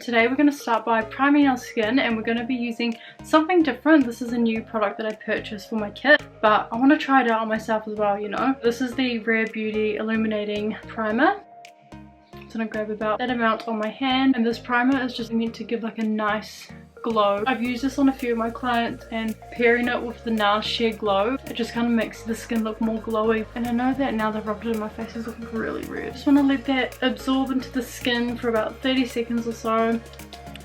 today we're going to start by priming our skin, and we're going to be using something different. This is a new product that I purchased for my kit, but I want to try it out on myself as well, you know. This is the Rare Beauty Illuminating Primer. So I'm going to grab about that amount on my hand, and this primer is just meant to give like a nice glow. I've used this on a few of my clients, and pairing it with the Nars Sheer Glow, it just kind of makes the skin look more glowy. And I know that now that I've rubbed it in my face, it's looking really red. Just want to let that absorb into the skin for about 30 seconds or so.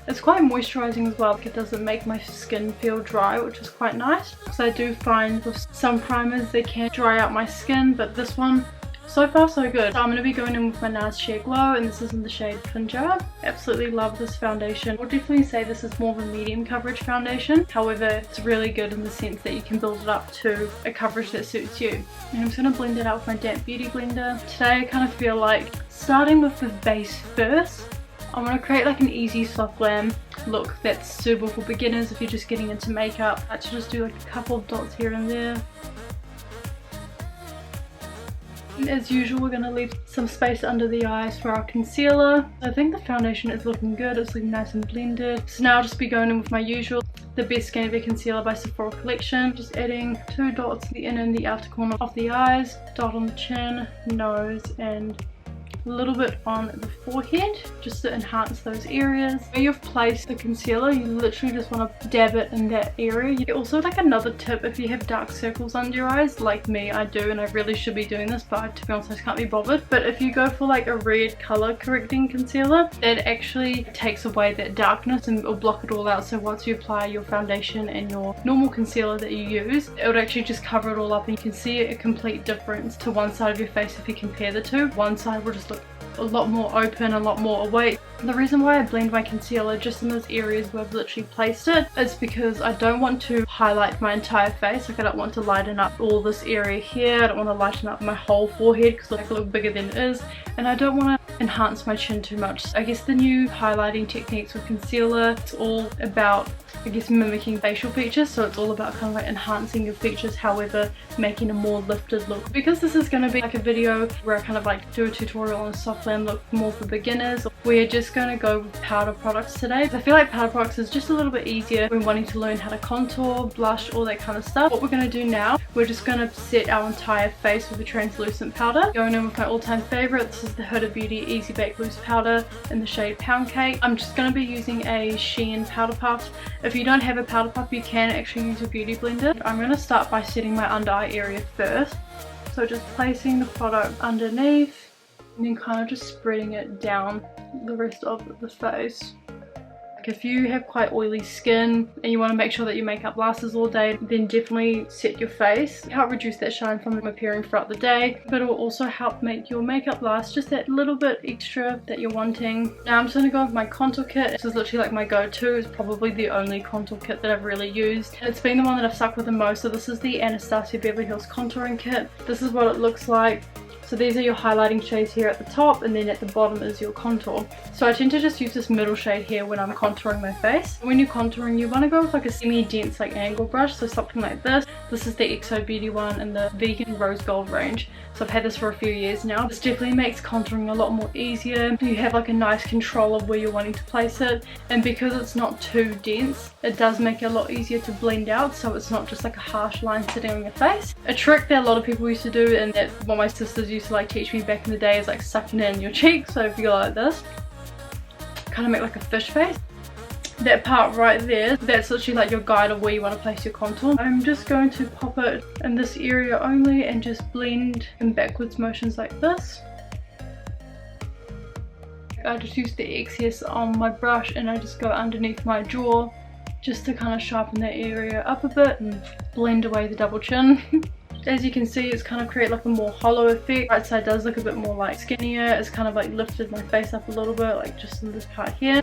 It's quite moisturizing as well, because it doesn't make my skin feel dry, which is quite nice. So I do find with some primers they can dry out my skin, but this one, so far so good. So I'm going to be going in with my Nars Sheer Glow, and this is in the shade Punjab. Absolutely love this foundation. I would definitely say this is more of a medium coverage foundation. However, it's really good in the sense that you can build it up to a coverage that suits you. And I'm just going to blend it out with my damp beauty blender. Today I kind of feel like starting with the base first. I'm going to create like an easy soft glam look that's suitable for beginners if you're just getting into makeup. I like to just do like a couple of dots here and there. As usual, we're going to leave some space under the eyes for our concealer. I think the foundation is looking good. It's looking nice and blended. So now I'll just be going in with my usual, the Best Skin Concealer by Sephora Collection. Just adding 2 dots, the inner and the outer corner of the eyes, dot on the chin, nose, and a little bit on the forehead, just to enhance those areas. Where you've placed the concealer, you literally just want to dab it in that area. Also, like another tip, if you have dark circles under your eyes, like me, I do, and I really should be doing this, but to be honest I just can't be bothered. But if you go for like a red color correcting concealer, that actually takes away that darkness and will block it all out. So once you apply your foundation and your normal concealer that you use, it would actually just cover it all up, and you can see a complete difference to one side of your face if you compare the two. One side will just look a lot more open, a lot more awake. The reason why I blend my concealer just in those areas where I've literally placed it is because I don't want to highlight my entire face. Like, I don't want to lighten up all this area here. I don't want to lighten up my whole forehead because it looks bigger than it is, and I don't want to enhance my chin too much. I guess the new highlighting techniques with concealer, it's all about, I guess, mimicking facial features. So it's all about kind of like enhancing your features, however making a more lifted look. Because this is going to be like a video where I kind of like do a tutorial on a soft glam look more for beginners, we're just going to go with powder products today. I feel like powder products is just a little bit easier when wanting to learn how to contour, blush, all that kind of stuff. What we're going to do now, we're just going to set our entire face with a translucent powder. Going in with my all-time favorite, this is the Huda Beauty Easy Bake Loose Powder in the shade Pound Cake. I'm just going to be using a Shein powder puff. If you don't have a powder puff, you can actually use a beauty blender. I'm going to start by setting my under eye area first. So just placing the product underneath, and then kind of just spreading it down the rest of the face. Like, if you have quite oily skin and you want to make sure that your makeup lasts all day, then definitely set your face. Help reduce that shine from appearing throughout the day, but it will also help make your makeup last just that little bit extra that you're wanting. Now I'm just going to go with my contour kit. This is literally like my go-to. It's probably the only contour kit that I've really used, and it's been the one that I've stuck with the most. So this is the Anastasia Beverly Hills contouring kit. This is what it looks like. So these are your highlighting shades here at the top, and then at the bottom is your contour. So I tend to just use this middle shade here when I'm contouring my face. When you're contouring, you want to go with like a semi-dense like angle brush, so something like this. This is the XO Beauty one in the vegan rose gold range. So I've had this for a few years now. This definitely makes contouring a lot more easier. You have like a nice control of where you're wanting to place it, and because it's not too dense, it does make it a lot easier to blend out, so it's not just like a harsh line sitting on your face. A trick that a lot of people used to do, and that what my sisters used to like teach me back in the day, is like sucking in your cheeks. So if you go like this, kind of make like a fish face. That part right there, that's literally like your guide of where you want to place your contour. I'm just going to pop it in this area only and just blend in backwards motions like this. I just use the excess on my brush, and I just go underneath my jaw just to kind of sharpen that area up a bit and blend away the double chin. As you can see, it's kind of create like a more hollow effect. Right side does look a bit more like skinnier. It's kind of like lifted my face up a little bit, like just in this part here.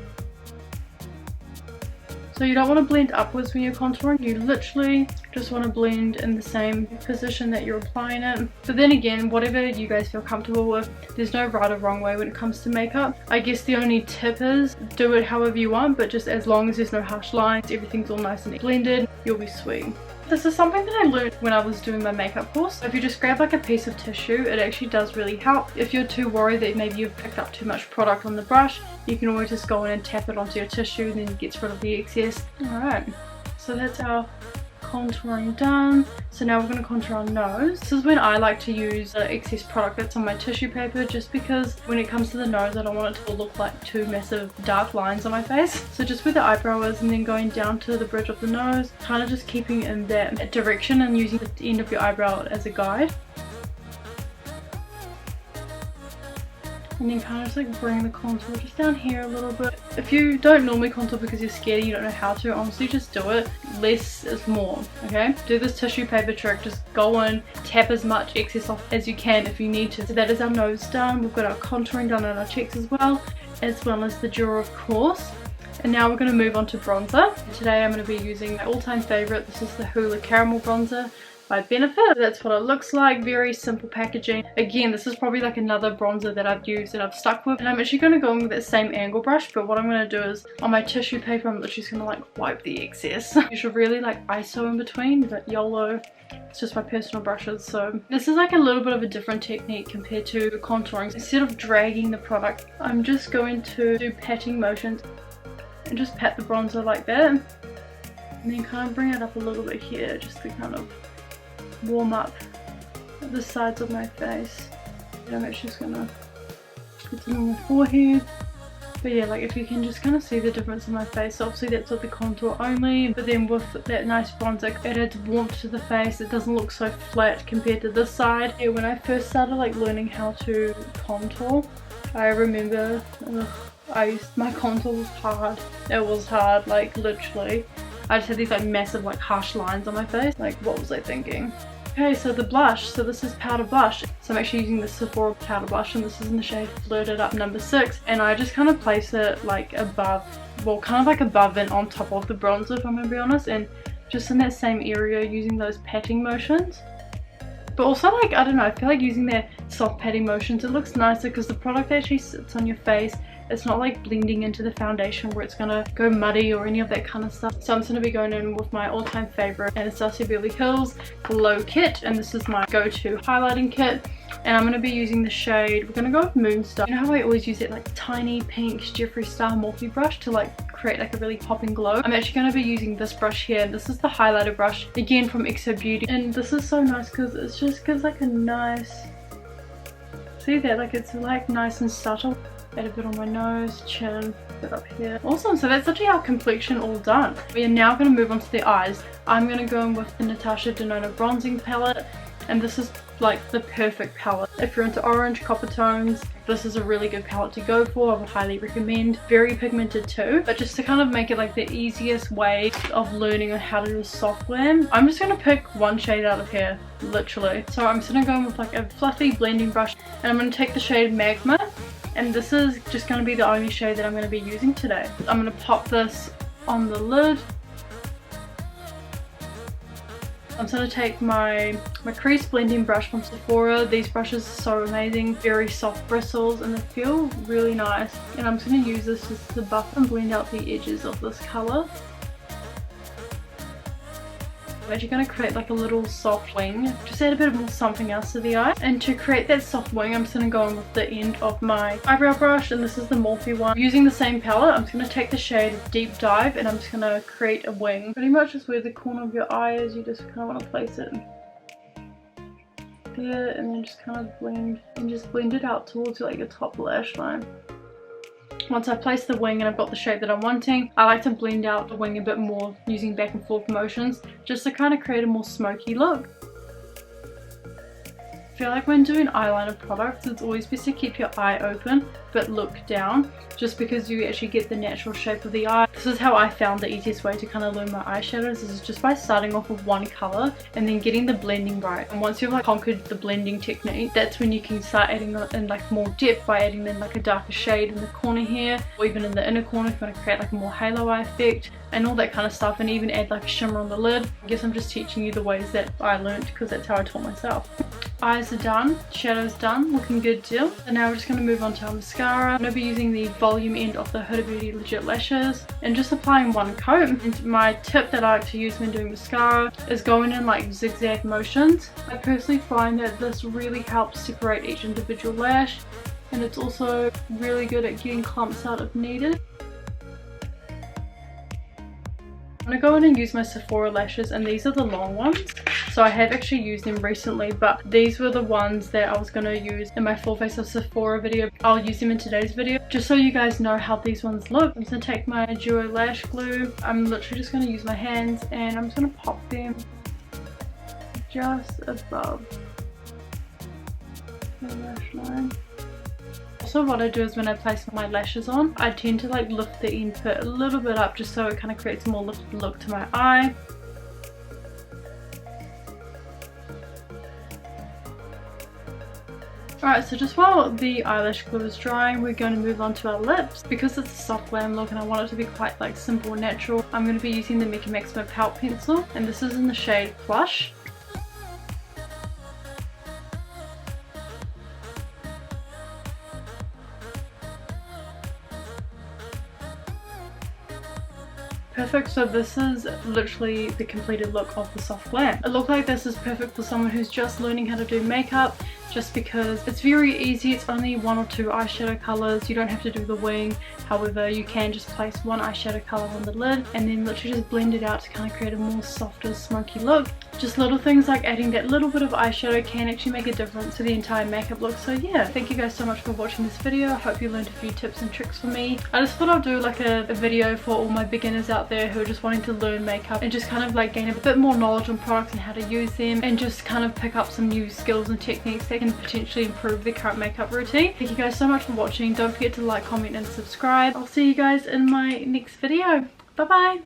So you don't want to blend upwards when you're contouring. You literally just want to blend in the same position that you're applying it. But then again, whatever you guys feel comfortable with, there's no right or wrong way when it comes to makeup. I guess the only tip is do it however you want, but just as long as there's no harsh lines, everything's all nice and blended, you'll be sweet. This is something that I learned when I was doing my makeup course. If you just grab like a piece of tissue, it actually does really help. If you're too worried that maybe you've picked up too much product on the brush, you can always just go in and tap it onto your tissue and then it gets rid of the excess. Alright, so that's our contouring done. So now we're going to contour our nose. This is when I like to use the excess product that's on my tissue paper, just because when it comes to the nose I don't want it to look like two massive dark lines on my face. So just where the eyebrow is and then going down to the bridge of the nose, kind of just keeping in that direction and using the end of your eyebrow as a guide. And then kind of just like bring the contour just down here a little bit. If you don't normally contour because you're scared and you don't know how to, honestly just do it. Less is more, okay? Do this tissue paper trick, just go in, tap as much excess off as you can if you need to. So that is our nose done. We've got our contouring done on our cheeks as well as the jaw of course. And now we're going to move on to bronzer. Today I'm going to be using my all-time favourite. This is the Hoola Caramel Bronzer by Benefit. That's what it looks like. Very simple packaging. Again, this is probably like another bronzer that I've used that I've stuck with, and I'm actually going to go in with that same angle brush, but what I'm going to do is on my tissue paper I'm literally just going to like wipe the excess. You should really like ISO in between, but YOLO. It's just my personal brushes. So this is like a little bit of a different technique compared to contouring. Instead of dragging the product, I'm just going to do patting motions and just pat the bronzer like that, and then kind of bring it up a little bit here just to kind of warm up the sides of my face. And I'm actually just gonna put it on my forehead. But yeah, like if you can just kind of see the difference in my face. Obviously that's with the contour only, but then with that nice bronzer it adds warmth to the face. It doesn't look so flat compared to this side. Yeah, when I first started like learning how to contour, I remember my contour was hard. It was hard, like literally. I just had these like massive like harsh lines on my face. Like what was I thinking? Okay, so the blush. So this is powder blush. So I'm actually using the Sephora powder blush, and this is in the shade Flirted Up number 6. And I just kind of place it like above, well kind of like above and on top of the bronzer if I'm gonna be honest, and just in that same area using those patting motions. But also like, I don't know, I feel like using their soft patting motions, it looks nicer because the product actually sits on your face. It's not like blending into the foundation where it's gonna go muddy or any of that kind of stuff. So I'm just gonna be going in with my all-time favorite Anastasia Beverly Hills Glow Kit, and this is my go-to highlighting kit. And I'm gonna be using the shade, we're gonna go with Moonstar. You know how I always use that like tiny pink Jeffree Star Morphe brush to like create like a really popping glow? I'm actually gonna be using this brush here. This is the highlighter brush, again from XO Beauty, and this is so nice because it just gives like a nice, see that, like it's like nice and subtle. Add a bit on my nose, chin, a bit up here. Awesome, so that's actually our complexion all done. We are now going to move on to the eyes. I'm going to go in with the Natasha Denona bronzing palette, and this is like the perfect palette. If you're into orange, copper tones, this is a really good palette to go for. I would highly recommend. Very pigmented too, but just to kind of make it like the easiest way of learning on how to do a soft glam, I'm just going to pick one shade out of here, literally. So I'm just going to go in with like a fluffy blending brush, and I'm going to take the shade Magma. And this is just going to be the only shade that I'm going to be using today. I'm going to pop this on the lid. I'm just going to take my crease blending brush from Sephora. These brushes are so amazing. Very soft bristles and they feel really nice. And I'm just going to use this just to buff and blend out the edges of this colour. I'm actually going to create like a little soft wing, just add a bit more something else to the eye. And to create that soft wing, I'm just going to go in with the end of my eyebrow brush, and this is the Morphe one. Using the same palette, I'm just going to take the shade Deep Dive, and I'm just going to create a wing. Pretty much just where the corner of your eye is, you just kind of want to place it there, and then just kind of blend it out towards like your top lash line. Once I place the wing and I've got the shape that I'm wanting, I like to blend out the wing a bit more using back and forth motions just to kind of create a more smoky look. I feel like when doing eyeliner products, it's always best to keep your eye open but look down, just because you actually get the natural shape of the eye. This is how I found the easiest way to kind of learn my eyeshadows, is just by starting off with one color and then getting the blending right. And once you've like conquered the blending technique, that's when you can start adding in like more depth by adding in like a darker shade in the corner here, or even in the inner corner if you want to create like a more halo eye effect and all that kind of stuff, and even add like a shimmer on the lid. I guess I'm just teaching you the ways that I learned because that's how I taught myself. Eyes are done, shadows done, looking good still. And now we're just going to move on to our mascara. I'm going to be using the volume end of the Huda Beauty Legit Lashes and just applying one coat. And my tip that I like to use when doing mascara is going in like zigzag motions. I personally find that this really helps separate each individual lash, and it's also really good at getting clumps out if needed. I'm going to go in and use my Sephora lashes, and these are the long ones. So I have actually used them recently, but these were the ones that I was going to use in my full face of Sephora video. I'll use them in today's video just so you guys know how these ones look. I'm just going to take my Duo lash glue. I'm literally just going to use my hands and I'm just going to pop them just above the lash line. Also, what I do is when I place my lashes on, I tend to like lift the end bit a little bit up just so it kind of creates a more lifted look to my eye. Alright, so just while the eyelash glue is drying, we're going to move on to our lips. Because it's a soft glam look and I want it to be quite like simple and natural, I'm going to be using the Mecca Maxima Pout pencil, and this is in the shade Plush. Perfect, so this is literally the completed look of the soft glam. A look like this is perfect for someone who's just learning how to do makeup, just because it's very easy. It's only 1 or 2 eyeshadow colors. You don't have to do the wing. However, you can just place 1 eyeshadow color on the lid and then literally just blend it out to kind of create a more softer, smoky look. Just little things like adding that little bit of eyeshadow can actually make a difference to the entire makeup look. So yeah, thank you guys so much for watching this video. I hope you learned a few tips and tricks from me. I just thought I'd do like a video for all my beginners out there who are just wanting to learn makeup and just kind of like gain a bit more knowledge on products and how to use them, and just kind of pick up some new skills and techniques that can potentially improve their current makeup routine. Thank you guys so much for watching. Don't forget to like, comment and subscribe. I'll see you guys in my next video. Bye bye.